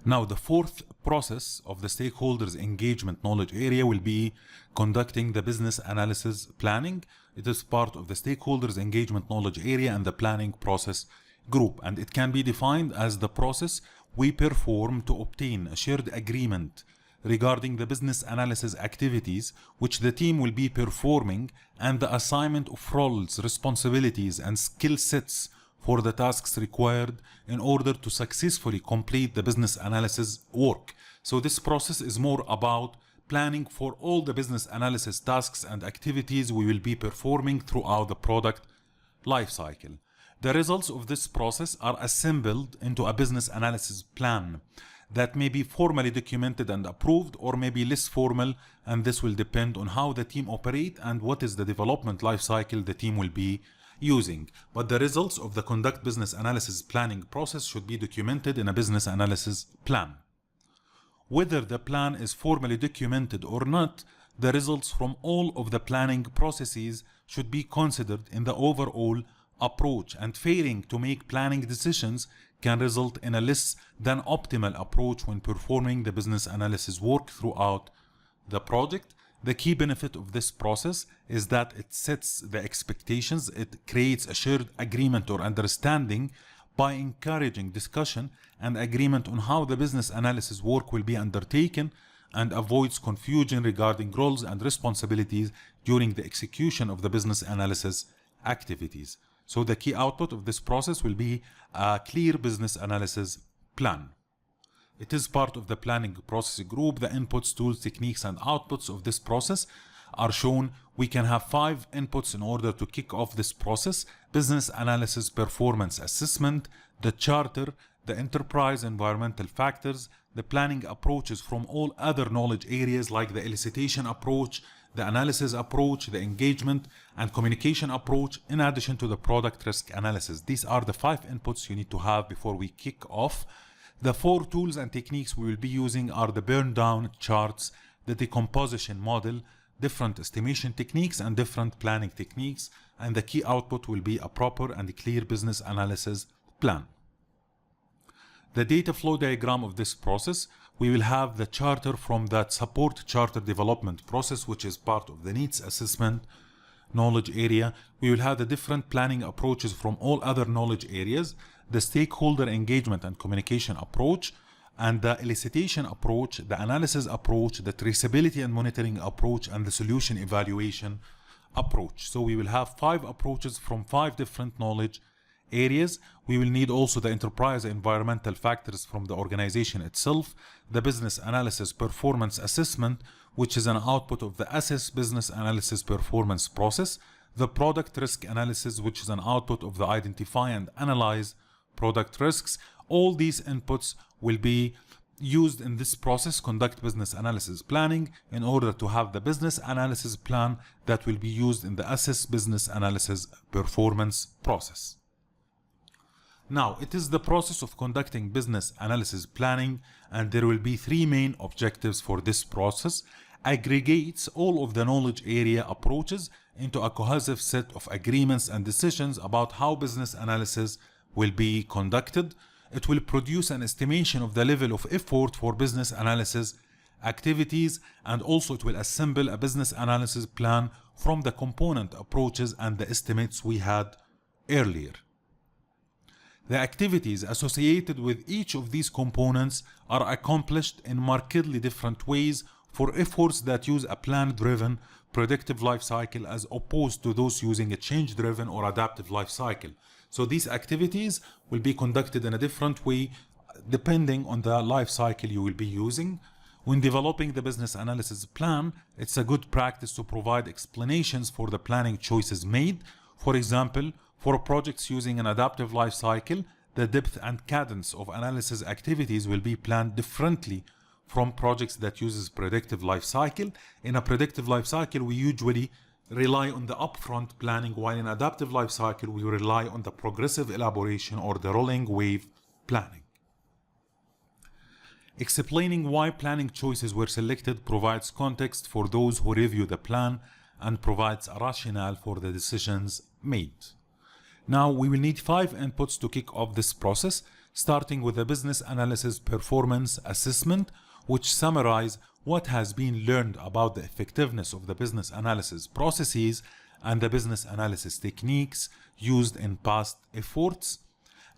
Now, the fourth process of the stakeholders engagement knowledge area will be conducting the business analysis planning. It is part of the stakeholders engagement knowledge area and the planning process group, and it can be defined as the process we perform to obtain a shared agreement regarding the business analysis activities which the team will be performing, and the assignment of roles, responsibilities, and skill sets for the tasks required in order to successfully complete the business analysis work. So this process is more about planning for all the business analysis tasks and activities we will be performing throughout the product lifecycle. The results of this process are assembled into a business analysis plan that may be formally documented and approved, or may be less formal, and this will depend on how the team operate and what is the development lifecycle the team will be using. But the results of the conduct business analysis planning process should be documented in a business analysis plan. Whether the plan is formally documented or not, the results from all of the planning processes should be considered in the overall approach, and failing to make planning decisions can result in a less than optimal approach when performing the business analysis work throughout the project. The key benefit of this process is that it sets the expectations, it creates a shared agreement or understanding by encouraging discussion and agreement on how the business analysis work will be undertaken, and avoids confusion regarding roles and responsibilities during the execution of the business analysis activities. So the key output of this process will be a clear business analysis plan. It is part of the planning process group. The inputs, tools, techniques, and outputs of this process are shown. We can have 5 inputs in order to kick off this process: business analysis performance assessment, the charter, the enterprise environmental factors, the planning approaches from all other knowledge areas like the elicitation approach, the analysis approach, the engagement and communication approach, in addition to the product risk analysis. These are the 5 inputs you need to have before we kick off. The 4 tools and techniques we will be using are the burn down charts, the decomposition model, different estimation techniques, and different planning techniques. And the key output will be a proper and clear business analysis plan. The data flow diagram of this process, we will have the charter from that support charter development process, which is part of the needs assessment knowledge area. We will have the different planning approaches from all other knowledge areas, the stakeholder engagement and communication approach, and the elicitation approach, the analysis approach, the traceability and monitoring approach, and the solution evaluation approach. So we will have 5 approaches from 5 different knowledge areas. We will need also the enterprise environmental factors from the organization itself, the business analysis performance assessment, which is an output of the assess business analysis performance process, the product risk analysis, which is an output of the identify and analyze product risks. All these inputs will be used in this process, conduct business analysis planning, in order to have the business analysis plan that will be used in the assess business analysis performance process. Now, it is the process of conducting business analysis planning, and there will be 3 main objectives for this process. Aggregates all of the knowledge area approaches into a cohesive set of agreements and decisions about how business analysis will be conducted. It will produce an estimation of the level of effort for business analysis activities, and also it will assemble a business analysis plan from the component approaches and the estimates we had earlier. The activities associated with each of these components are accomplished in markedly different ways for efforts that use a plan-driven predictive life cycle as opposed to those using a change-driven or adaptive life cycle. So these activities will be conducted in a different way depending on the life cycle you will be using. When developing the business analysis plan, it's a good practice to provide explanations for the planning choices made. For example, for projects using an adaptive life cycle, the depth and cadence of analysis activities will be planned differently from projects that uses predictive life cycle. In a predictive life cycle, we usually rely on the upfront planning, while in adaptive life cycle, we rely on the progressive elaboration or the rolling wave planning. Explaining why planning choices were selected provides context for those who review the plan and provides a rationale for the decisions made. Now we will need 5 inputs to kick off this process. starting with the business analysis performance assessment, which summarize what has been learned about the effectiveness of the business analysis processes and the business analysis techniques used in past efforts.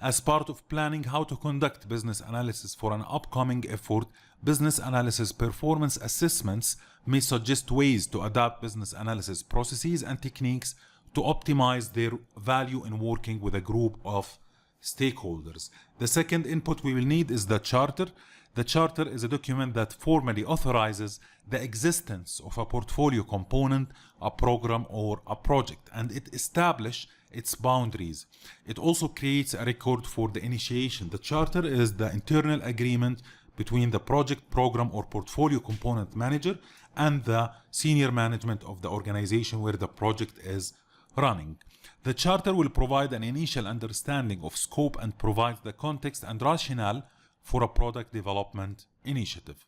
As part of planning how to conduct business analysis for an upcoming effort, business analysis performance assessments may suggest ways to adapt business analysis processes and techniques to optimize their value in working with a group of stakeholders. The second input we will need is the charter. The charter is a document that formally authorizes the existence of a portfolio component, a program, or a project, and it establishes its boundaries. It also creates a record for the initiation. The charter is the internal agreement between the project, program, or portfolio component manager and the senior management of the organization where the project is running. The charter will provide an initial understanding of scope and provide the context and rationale for a product development initiative.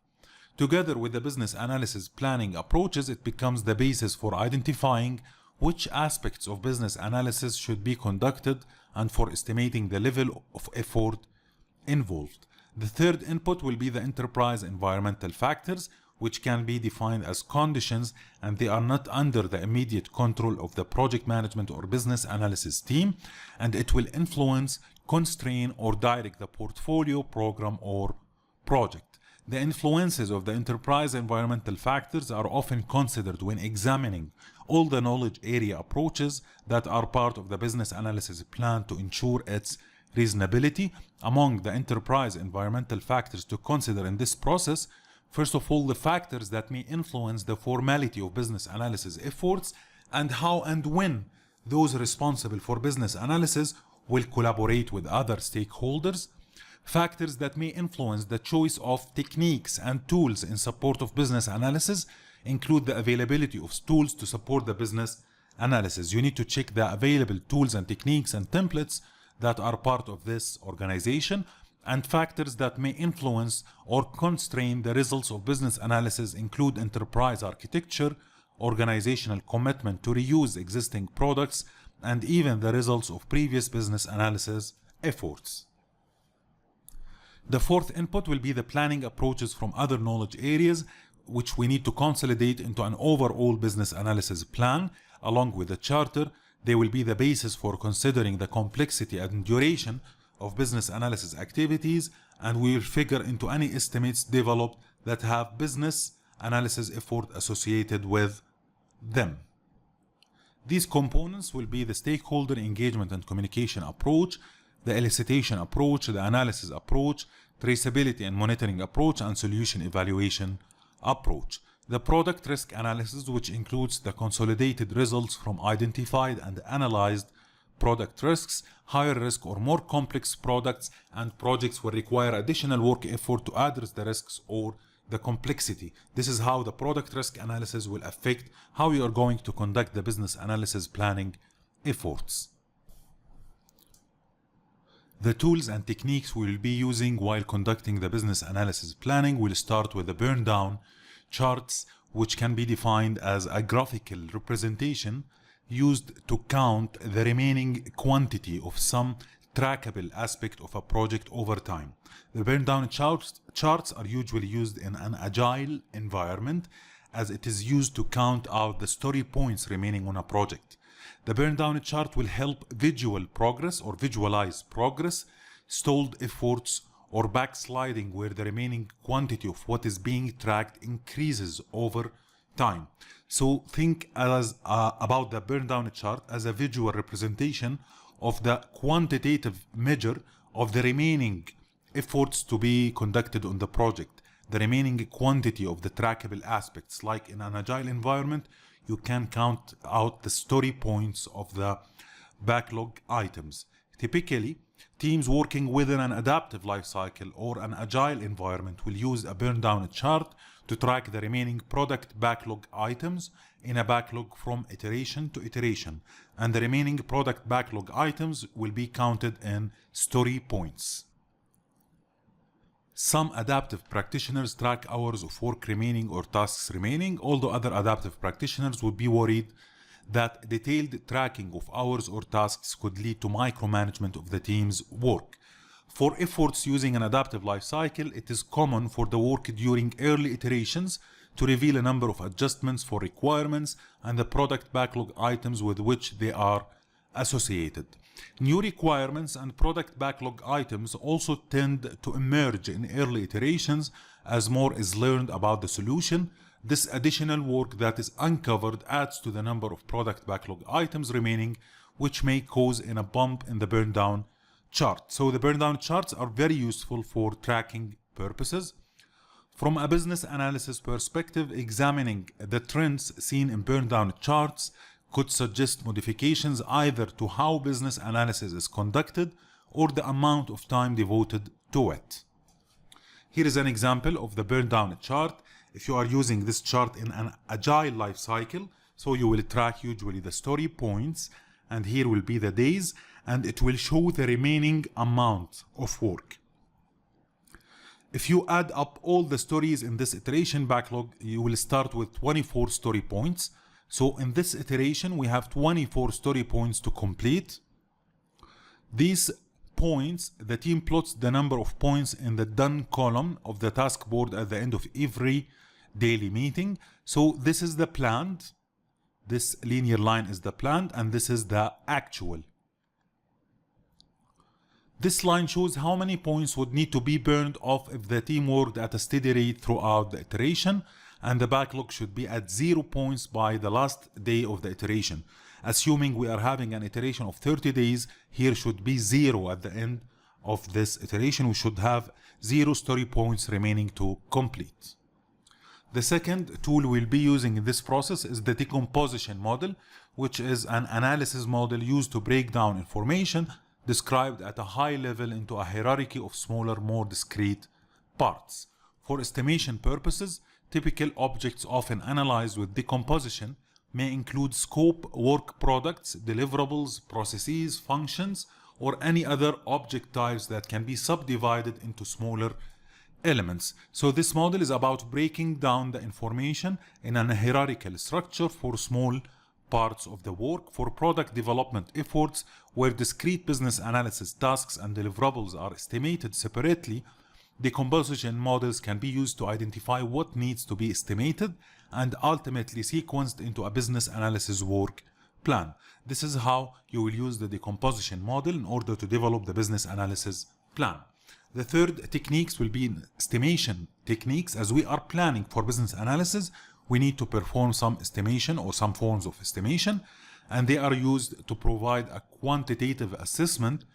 Together with the business analysis planning approaches, it becomes the basis for identifying which aspects of business analysis should be conducted and for estimating the level of effort involved. The third input will be the enterprise environmental factors, which can be defined as conditions and they are not under the immediate control of the project management or business analysis team, and it will influence, constrain, or direct the portfolio, program, or project. The influences of the enterprise environmental factors are often considered when examining all the knowledge area approaches that are part of the business analysis plan to ensure its reasonability. Among the enterprise environmental factors to consider in this process, first of all, the factors that may influence the formality of business analysis efforts and how and when those responsible for business analysis will collaborate with other stakeholders. Factors that may influence the choice of techniques and tools in support of business analysis include the availability of tools to support the business analysis. You need to check the available tools and techniques and templates that are part of this organization. And factors that may influence or constrain the results of business analysis include enterprise architecture, organizational commitment to reuse existing products, and even the results of previous business analysis efforts. The fourth input will be the planning approaches from other knowledge areas, which we need to consolidate into an overall business analysis plan. Along with the charter, they will be the basis for considering the complexity and duration of business analysis activities, and we will figure into any estimates developed that have business analysis effort associated with them. These components will be the stakeholder engagement and communication approach, the elicitation approach, the analysis approach, traceability and monitoring approach, and solution evaluation approach. The product risk analysis, which includes the consolidated results from identified and analyzed product risks. Higher risk or more complex products and projects will require additional work effort to address the risks or the complexity. This is how the product risk analysis will affect how you are going to conduct the business analysis planning efforts. The tools and techniques we will be using while conducting the business analysis planning will start with the burn down charts, which can be defined as a graphical representation used to count the remaining quantity of some trackable aspect of a project over time. The burn down charts are usually used in an agile environment as it is used to count out the story points remaining on a project. The burn down chart will help visualize progress, stalled efforts, or backsliding where the remaining quantity of what is being tracked increases over time. So think about the burn down chart as a visual representation of the quantitative measure of the remaining efforts to be conducted on the project, the remaining quantity of the trackable aspects. Like in an agile environment, you can count out the story points of the backlog items. Typically, teams working within an adaptive lifecycle or an agile environment will use a burn down chart to track the remaining product backlog items in a backlog from iteration to iteration, and the remaining product backlog items will be counted in story points. Some adaptive practitioners track hours of work remaining or tasks remaining, although other adaptive practitioners would be worried that detailed tracking of hours or tasks could lead to micromanagement of the team's work. For efforts using an adaptive life cycle, it is common for the work during early iterations to reveal a number of adjustments for requirements and the product backlog items with which they are associated. New requirements and product backlog items also tend to emerge in early iterations as more is learned about the solution. This additional work that is uncovered adds to the number of product backlog items remaining, which may cause a bump in the burn down chart. So the burn down charts are very useful for tracking purposes. From a business analysis perspective, examining the trends seen in burn down charts could suggest modifications either to how business analysis is conducted or the amount of time devoted to it. Here is an example of the burn down chart. If you are using this chart in an agile life cycle, so you will track usually the story points, and here will be the days, and it will show the remaining amount of work. If you add up all the stories in this iteration backlog, you will start with 24 story points. So in this iteration, we have 24 story points to complete. These points, the team plots the number of points in the done column of the task board at the end of every daily meeting. So this is the planned. This linear line is the planned, and this is the actual. This line shows how many points would need to be burned off if the team worked at a steady rate throughout the iteration, and the backlog should be at 0 points by the last day of the iteration. Assuming we are having an iteration of 30 days, here should be 0 at the end of this iteration. We should have 0 story points remaining to complete. The second tool we'll be using in this process is the decomposition model, which is an analysis model used to break down information described at a high level into a hierarchy of smaller, more discrete parts. For estimation purposes, typical objects often analyzed with decomposition may include scope, work products, deliverables, processes, functions, or any other object types that can be subdivided into smaller elements. So this model is about breaking down the information in a hierarchical structure for small parts of the work. For product development efforts where discrete business analysis tasks and deliverables are estimated separately, decomposition models can be used to identify what needs to be estimated and ultimately sequenced into a business analysis work plan. This is how you will use the decomposition model in order to develop the business analysis plan. The third techniques will be estimation techniques. As we are planning for business analysis, we need to perform some estimation or some forms of estimation, and they are used to provide a quantitative assessment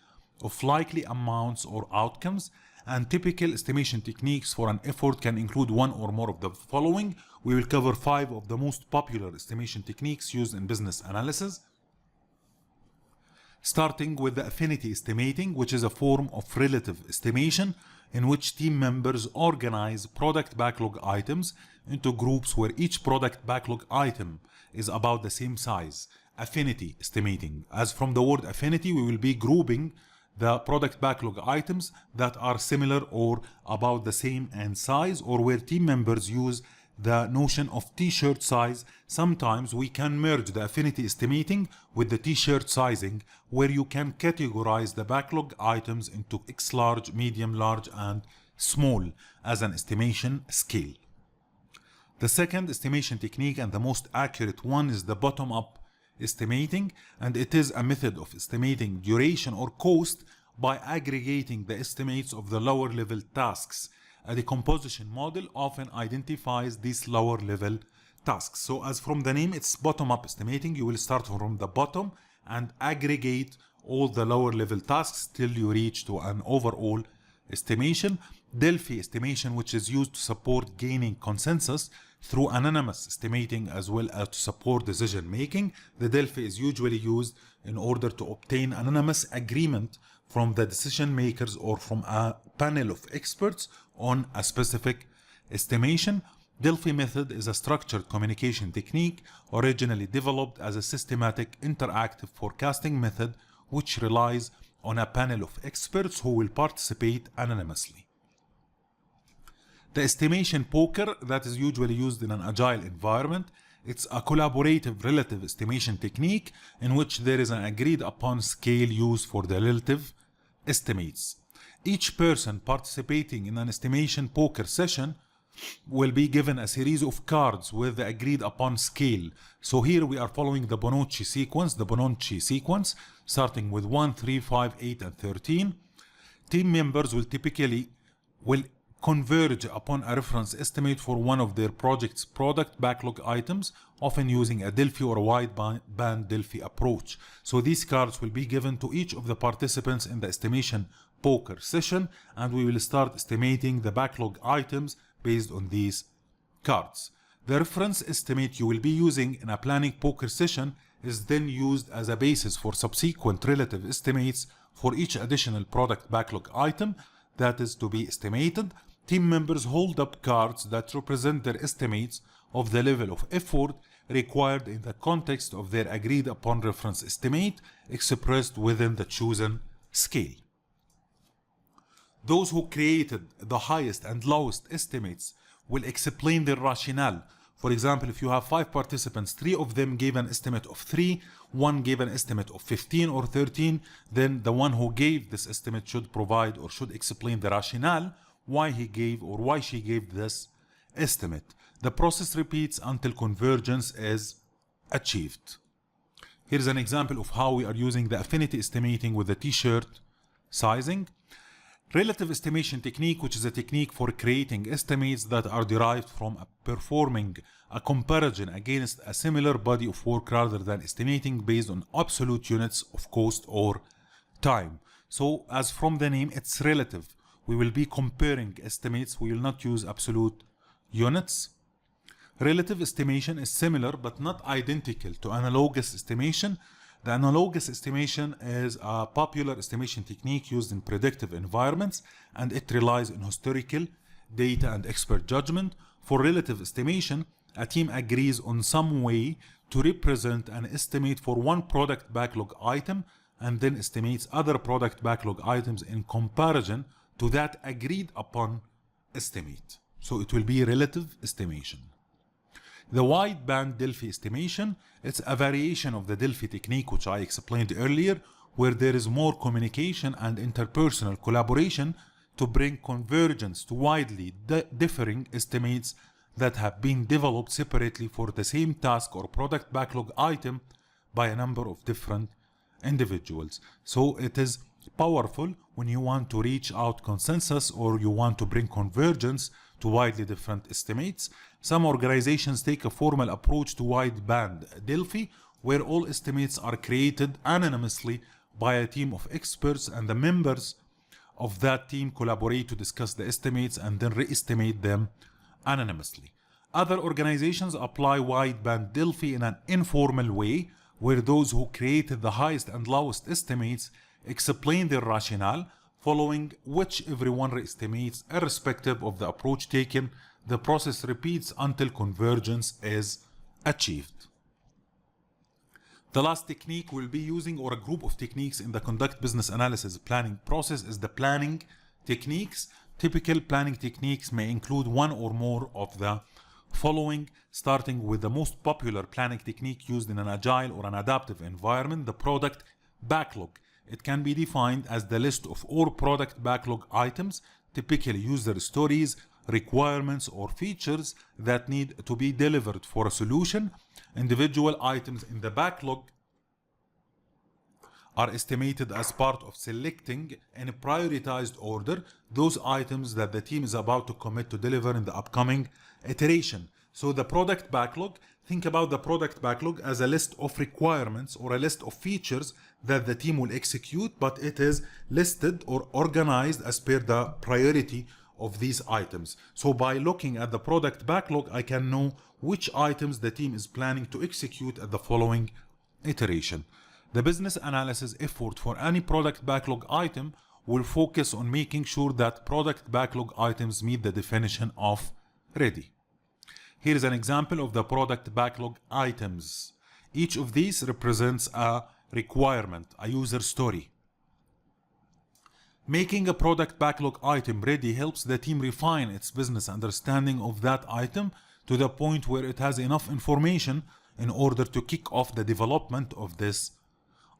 of likely amounts or outcomes. And typical estimation techniques for an effort can include one or more of the following. We will cover 5 of the most popular estimation techniques used in business analysis. Starting with the affinity estimating, which is a form of relative estimation in which team members organize product backlog items into groups where each product backlog item is about the same size. Affinity estimating. As from the word affinity, we will be grouping the product backlog items that are similar or about the same in size, or where team members use the notion of t-shirt size. Sometimes we can merge the affinity estimating with the t-shirt sizing, where you can categorize the backlog items into X large, medium large, and small as an estimation scale. The second estimation technique, and the most accurate one, is the bottom-up estimating, and it is a method of estimating duration or cost by aggregating the estimates of the lower level tasks. A decomposition model often identifies these lower level tasks. So as from the name, it's bottom-up estimating. You will start from the bottom and aggregate all the lower level tasks till you reach to an overall estimation. Delphi estimation, which is used to support gaining consensus through anonymous estimating as well as to support decision making. The Delphi is usually used in order to obtain anonymous agreement from the decision makers or from a panel of experts on a specific estimation. Delphi method is a structured communication technique originally developed as a systematic interactive forecasting method which relies on a panel of experts who will participate anonymously. The estimation poker that is usually used in an agile environment, it's a collaborative relative estimation technique in which there is an agreed upon scale used for the relative estimates. Each person participating in an estimation poker session will be given a series of cards with the agreed upon scale. So here we are following the Bonocci sequence, starting with 1, 3, 5, 8, and 13. Team members will typically converge upon a reference estimate for one of their project's product backlog items, often using a Delphi or a wideband Delphi approach. So these cards will be given to each of the participants in the estimation poker session, and we will start estimating the backlog items based on these cards. The reference estimate you will be using in a planning poker session is then used as a basis for subsequent relative estimates for each additional product backlog item that is to be estimated. Team members hold up cards that represent their estimates of the level of effort required in the context of their agreed upon reference estimate expressed within the chosen scale. Those who created the highest and lowest estimates will explain their rationale. For example, if you have 5 participants, 3 of them gave an estimate of 3, 1 gave an estimate of 15 or 13, then the one who gave this estimate should provide or should explain the rationale why he gave or why she gave this estimate. The process repeats until convergence is achieved. Here's an example of how we are using the affinity estimating with the t-shirt sizing. Relative estimation technique, which is a technique for creating estimates that are derived from performing a comparison against a similar body of work rather than estimating based on absolute units of cost or time. So as from the name, it's relative. We will be comparing estimates. We will not use absolute units. Relative estimation is similar but not identical to analogous estimation. The analogous estimation is a popular estimation technique used in predictive environments, and it relies on historical data and expert judgment. For relative estimation, a team agrees on some way to represent an estimate for one product backlog item and then estimates other product backlog items in comparison to that agreed upon estimate. So it will be relative estimation. The wideband Delphi estimation, it's a variation of the Delphi technique which I explained earlier, where there is more communication and interpersonal collaboration to bring convergence to widely differing estimates that have been developed separately for the same task or product backlog item by a number of different individuals. So it is powerful when you want to reach out consensus or you want to bring convergence to widely different estimates. Some organizations take a formal approach to wideband Delphi, where all estimates are created anonymously by a team of experts, and the members of that team collaborate to discuss the estimates and then re-estimate them anonymously. Other organizations apply wideband Delphi in an informal way, where those who created the highest and lowest estimates explain their rationale, following which everyone re-estimates irrespective of the approach taken. The process repeats until convergence is achieved. The last technique we'll be using, or a group of techniques in the conduct business analysis planning process, is the planning techniques. Typical planning techniques may include one or more of the following, starting with the most popular planning technique used in an agile or an adaptive environment, the product backlog. It can be defined as the list of all product backlog items, typically user stories, requirements, or features that need to be delivered for a solution. Individual items in the backlog are estimated as part of selecting in a prioritized order those items that the team is about to commit to deliver in the upcoming iteration. So the product backlog, think about the product backlog as a list of requirements or a list of features that the team will execute, but it is listed or organized as per the priority of these items. So by looking at the product backlog, I can know which items the team is planning to execute at the following iteration. The business analysis effort for any product backlog item will focus on making sure that product backlog items meet the definition of ready. Here is an example of the product backlog items. Each of these represents a requirement, a user story. Making a product backlog item ready helps the team refine its business understanding of that item to the point where it has enough information in order to kick off the development of this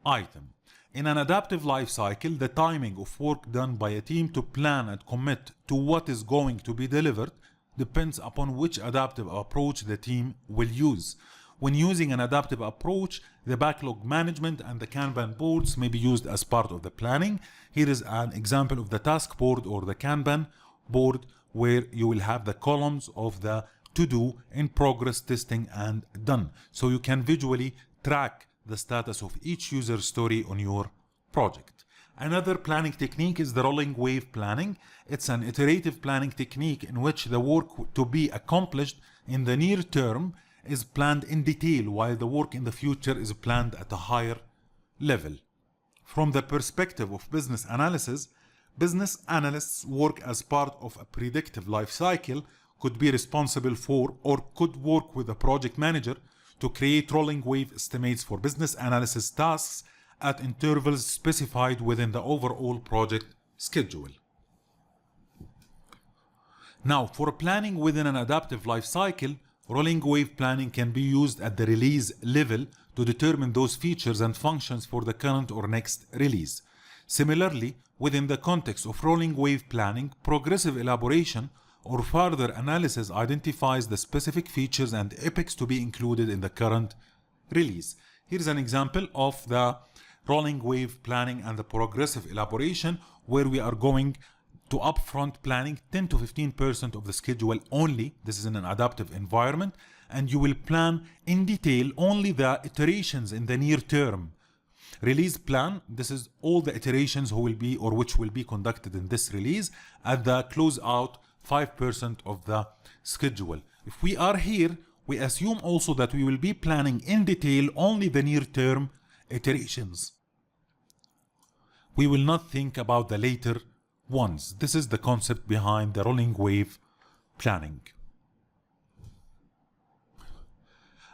item. In an adaptive life cycle, the timing of work done by a team to plan and commit to what is going to be delivered depends upon which adaptive approach the team will use. When using an adaptive approach, the backlog management and the Kanban boards may be used as part of the planning. Here is an example of the task board or the Kanban board, where you will have the columns of the to-do, in progress, testing, and done. So you can visually track the status of each user story on your project. Another planning technique is the rolling wave planning. It's an iterative planning technique in which the work to be accomplished in the near term is planned in detail, while the work in the future is planned at a higher level. From the perspective of business analysis, business analysts work as part of a predictive life cycle, could be responsible for or could work with a project manager to create rolling wave estimates for business analysis tasks at intervals specified within the overall project schedule. Now, for planning within an adaptive life cycle, rolling wave planning can be used at the release level to determine those features and functions for the current or next release. Similarly, within the context of rolling wave planning, progressive elaboration or further analysis identifies the specific features and epics to be included in the current release. Here's an example of the rolling wave planning and the progressive elaboration, where we are going to upfront planning 10 to 15% of the schedule only. This is in an adaptive environment, and you will plan in detail only the iterations in the near term. Release plan, this is all the iterations who will be or which will be conducted in this release. At the closeout, 5% of the schedule. If we are here, we assume also that we will be planning in detail only the near term iterations. We will not think about the later ones. This is the concept behind the rolling wave planning.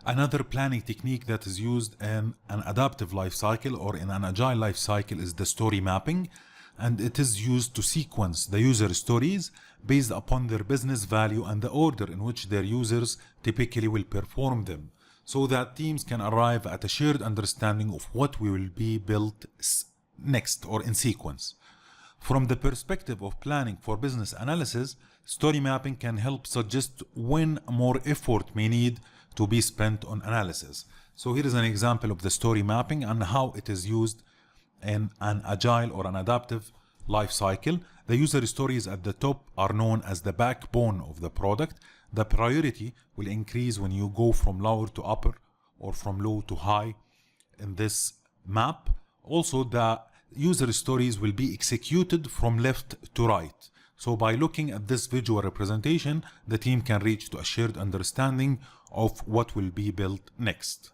Another planning technique that is used in an adaptive life cycle or in an agile life cycle is the story mapping, and it is used to sequence the user stories based upon their business value and the order in which their users typically will perform them, so that teams can arrive at a shared understanding of what will be built next or in sequence. From the perspective of planning for business analysis, story mapping can help suggest when more effort may need to be spent on analysis. So here is an example of the story mapping and how it is used in an agile or an adaptive life cycle. The user stories at the top are known as the backbone of the product. The priority will increase when you go from lower to upper or from low to high in this map. Also, the user stories will be executed from left to right. So by looking at this visual representation, the team can reach to a shared understanding of what will be built next.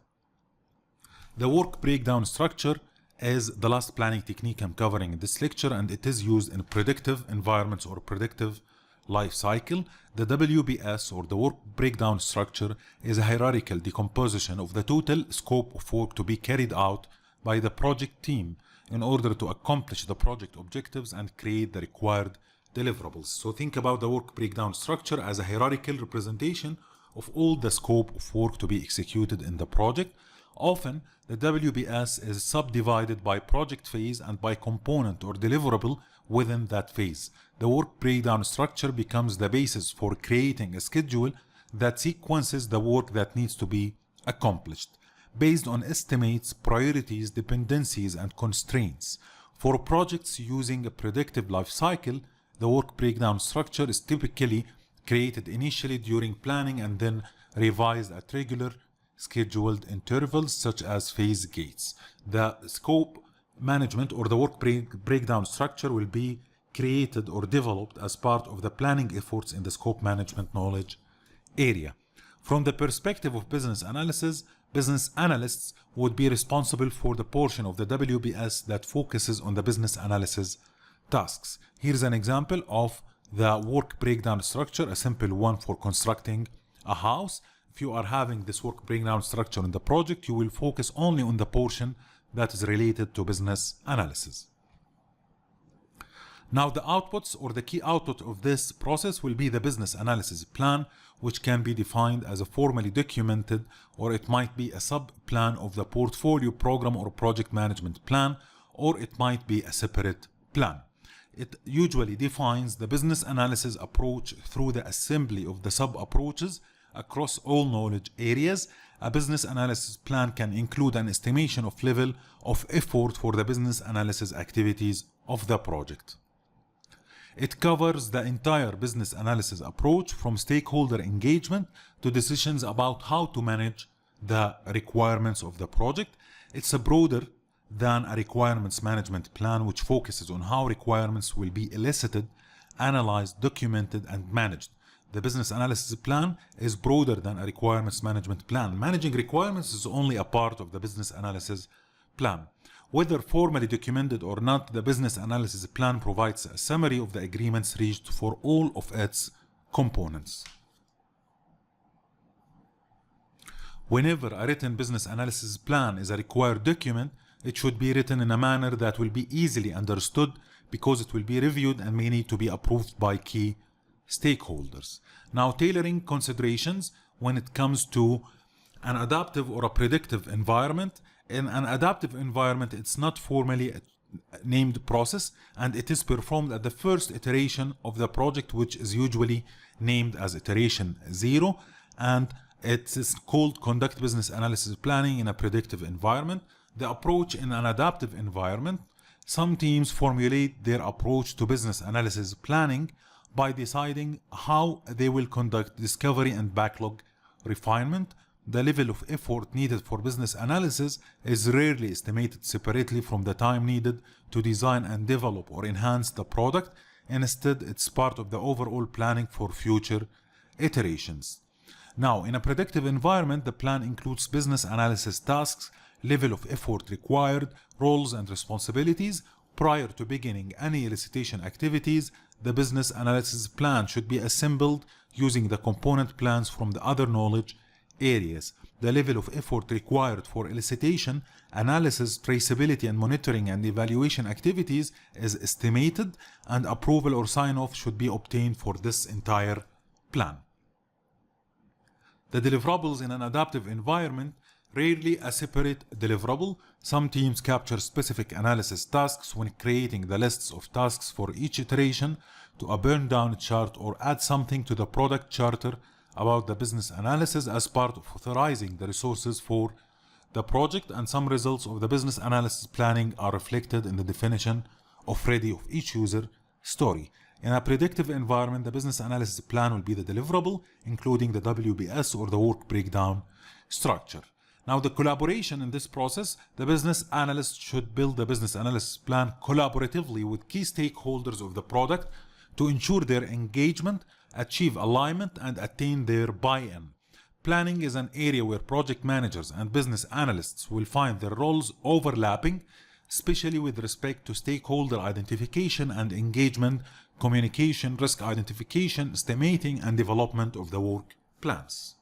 The work breakdown structure is the last planning technique I'm covering in this lecture, and it is used in predictive environments or predictive life cycle. The WBS or the work breakdown structure is a hierarchical decomposition of the total scope of work to be carried out by the project team in order to accomplish the project objectives and create the required deliverables. So think about the work breakdown structure as a hierarchical representation of all the scope of work to be executed in the project. Often, the WBS is subdivided by project phase and by component or deliverable within that phase. The work breakdown structure becomes the basis for creating a schedule that sequences the work that needs to be accomplished, based on estimates, priorities, dependencies, and constraints. For projects using a predictive life cycle, the work breakdown structure is typically created initially during planning and then revised at regular scheduled intervals such as phase gates. The scope management or the work breakdown structure will be created or developed as part of the planning efforts in the scope management knowledge area. From the perspective of business analysis, business analysts would be responsible for the portion of the WBS that focuses on the business analysis tasks. Here's an example of the work breakdown structure, a simple one for constructing a house. If you are having this work breakdown structure in the project, you will focus only on the portion that is related to business analysis. Now, the outputs or the key output of this process will be the business analysis plan, which can be defined as a formally documented, or it might be a sub-plan of the portfolio, program, or project management plan. or it might be a separate plan. It usually defines the business analysis approach through the assembly of the sub-approaches across all knowledge areas. A business analysis plan can include an estimation of level of effort for the business analysis activities of the project. It covers the entire business analysis approach from stakeholder engagement to decisions about how to manage the requirements of the project. It's broader than a requirements management plan, which focuses on how requirements will be elicited, analyzed, documented, and managed. The business analysis plan is broader than a requirements management plan. Managing requirements is only a part of the business analysis plan. Whether formally documented or not, the business analysis plan provides a summary of the agreements reached for all of its components. Whenever a written business analysis plan is a required document, it should be written in a manner that will be easily understood because it will be reviewed and may need to be approved by key stakeholders. Now, tailoring considerations when it comes to an adaptive or a predictive environment. In an adaptive environment, it's not formally a named process, and it is performed at the first iteration of the project, which is usually named as iteration 0, and it is called conduct business analysis planning in a predictive environment. The approach in an adaptive environment, some teams formulate their approach to business analysis planning by deciding how they will conduct discovery and backlog refinement. The level of effort needed for business analysis is rarely estimated separately from the time needed to design and develop or enhance the product. Instead, it's part of the overall planning for future iterations. Now, in a predictive environment, the plan includes business analysis tasks, level of effort required, roles and responsibilities. Prior to beginning any elicitation activities, the business analysis plan should be assembled using the component plans from the other knowledge areas. The level of effort required for elicitation, analysis, traceability, and monitoring and evaluation activities is estimated, and approval or sign-off should be obtained for this entire plan. The deliverables in an adaptive environment, rarely a separate deliverable. Some teams capture specific analysis tasks when creating the lists of tasks for each iteration to a burn-down chart, or add something to the product charter about the business analysis as part of authorizing the resources for the project, and some results of the business analysis planning are reflected in the definition of ready of each user story. In a predictive environment, the business analysis plan will be the deliverable, including the WBS or the work breakdown structure. Now, the collaboration in this process, the business analyst should build the business analysis plan collaboratively with key stakeholders of the product to ensure their engagement, achieve alignment, and attain their buy-in. Planning is an area where project managers and business analysts will find their roles overlapping, especially with respect to stakeholder identification and engagement, communication, risk identification, estimating, and development of the work plans.